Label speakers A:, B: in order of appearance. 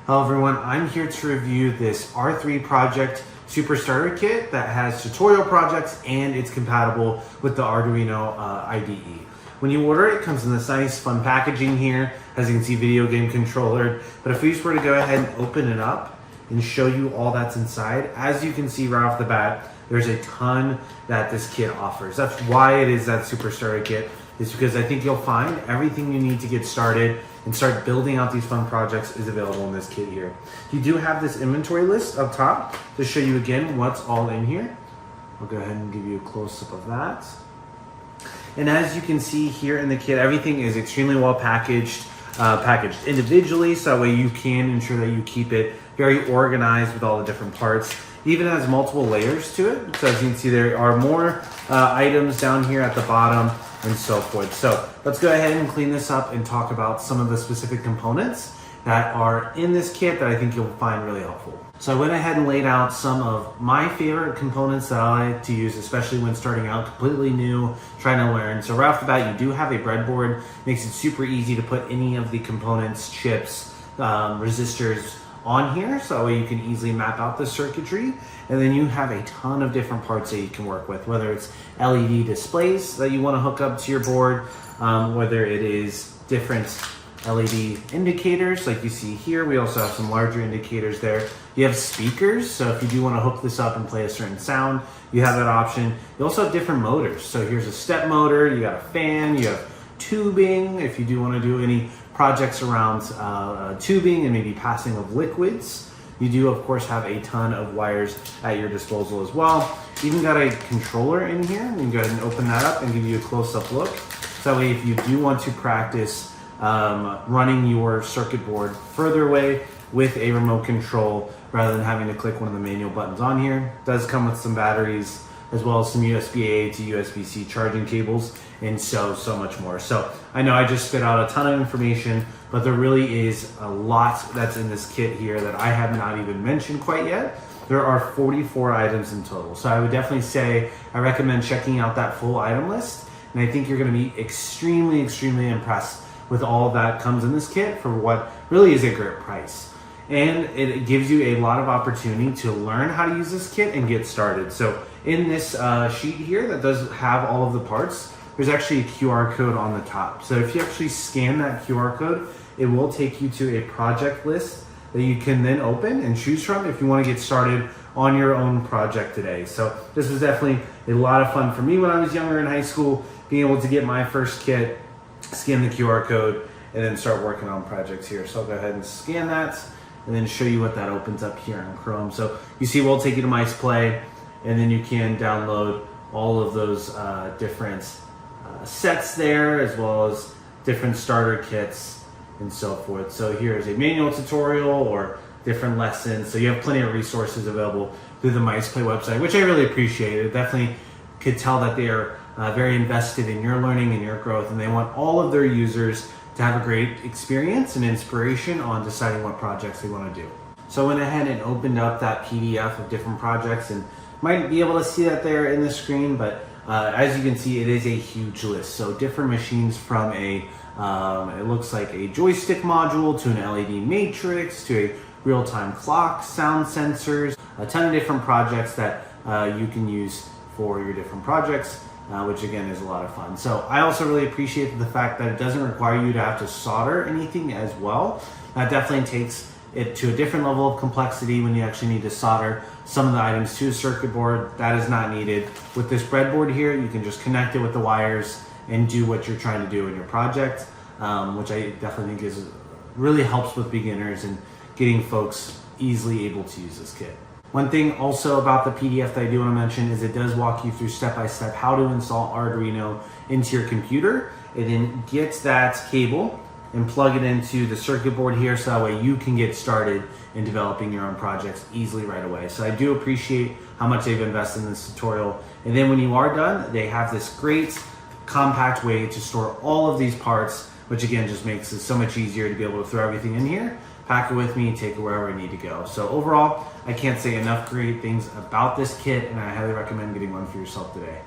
A: Hello everyone, I'm here to review this R3 Project Super Starter Kit that has tutorial projects and it's compatible with the Arduino IDE. When you order it, it comes in this nice fun packaging here, as you can see, video game controller. But if we just were to go ahead and open it up and show you all that's inside, as you can see right off the bat, there's a ton that this kit offers. That's why it is that Super Starter Kit, is because I think you'll find everything you need to get started and start building out these fun projects is available in this kit here. You do have this inventory list up top to show you again what's all in here. I'll go ahead and give you a close-up of that. And as you can see here in the kit, everything is extremely well packaged individually, so that way you can ensure that you keep it very organized with all the different parts. It even has multiple layers to it, so as you can see there are more items down here at the bottom and so forth. So let's go ahead and clean this up and talk about some of the specific components that are in this kit that I think you'll find really helpful. So I went ahead and laid out some of my favorite components that I like to use, especially when starting out completely new, trying to learn. So right off the bat, you do have a breadboard. Makes it super easy to put any of the components, chips, resistors on here, so that way you can easily map out the circuitry. And then you have a ton of different parts that you can work with, whether it's LED displays that you want to hook up to your board, whether it is different LED indicators like you see here. We also have some larger indicators there. You have speakers, so if you do want to hook this up and play a certain sound, you have that option. You also have different motors. So here's a step motor, you got a fan, you have tubing if you do want to do any projects around tubing and maybe passing of liquids. You do of course have a ton of wires at your disposal as well. You even got a controller in here. We can go ahead and open that up and give you a close-up look. So that way if you do want to practice running your circuit board further away with a remote control rather than having to click one of the manual buttons on here. It does come with some batteries as well as some USB-A to USB-C charging cables and so much more. So I know I just spit out a ton of information, but there really is a lot that's in this kit here that I have not even mentioned quite yet. There are 44 items in total. So I would definitely say I recommend checking out that full item list. And I think you're gonna be extremely impressed with all that comes in this kit for what really is a great price. And it gives you a lot of opportunity to learn how to use this kit and get started. So in this sheet here that does have all of the parts, there's actually a QR code on the top. So if you actually scan that QR code, it will take you to a project list that you can then open and choose from if you want to get started on your own project today. So this was definitely a lot of fun for me when I was younger in high school, being able to get my first kit, scan the QR code, and then start working on projects here. So I'll go ahead and scan that and then show you what that opens up here in Chrome. So you see we'll take you to Mice Play, and then you can download all of those different sets there, as well as different starter kits and so forth. So here's a manual tutorial or different lessons. So you have plenty of resources available through the Mice Play website, which I really appreciate. It definitely could tell that they are very invested in your learning and your growth, and they want all of their users to have a great experience and inspiration on deciding what projects they want to do. So I went ahead and opened up that PDF of different projects, and might be able to see that there in the screen, but as you can see, it is a huge list. So different machines from a, it looks like a joystick module to an LED matrix to a real-time clock, sound sensors, a ton of different projects that you can use for your different projects. Which again is a lot of fun. So I also really appreciate the fact that it doesn't require you to have to solder anything as well. That definitely takes it to a different level of complexity when you actually need to solder some of the items to a circuit board. That is not needed. With this breadboard here, you can just connect it with the wires and do what you're trying to do in your project, which I definitely think is really helps with beginners and getting folks easily able to use this kit. One thing also about the PDF that I do want to mention is it does walk you through step-by-step how to install Arduino into your computer and then get that cable and plug it into the circuit board here, so that way you can get started in developing your own projects easily right away. So I do appreciate how much they've invested in this tutorial. And then when you are done, they have this great compact way to store all of these parts, which again just makes it so much easier to be able to throw everything in here, pack it with me, take it wherever I need to go. So overall, I can't say enough great things about this kit, and I highly recommend getting one for yourself today.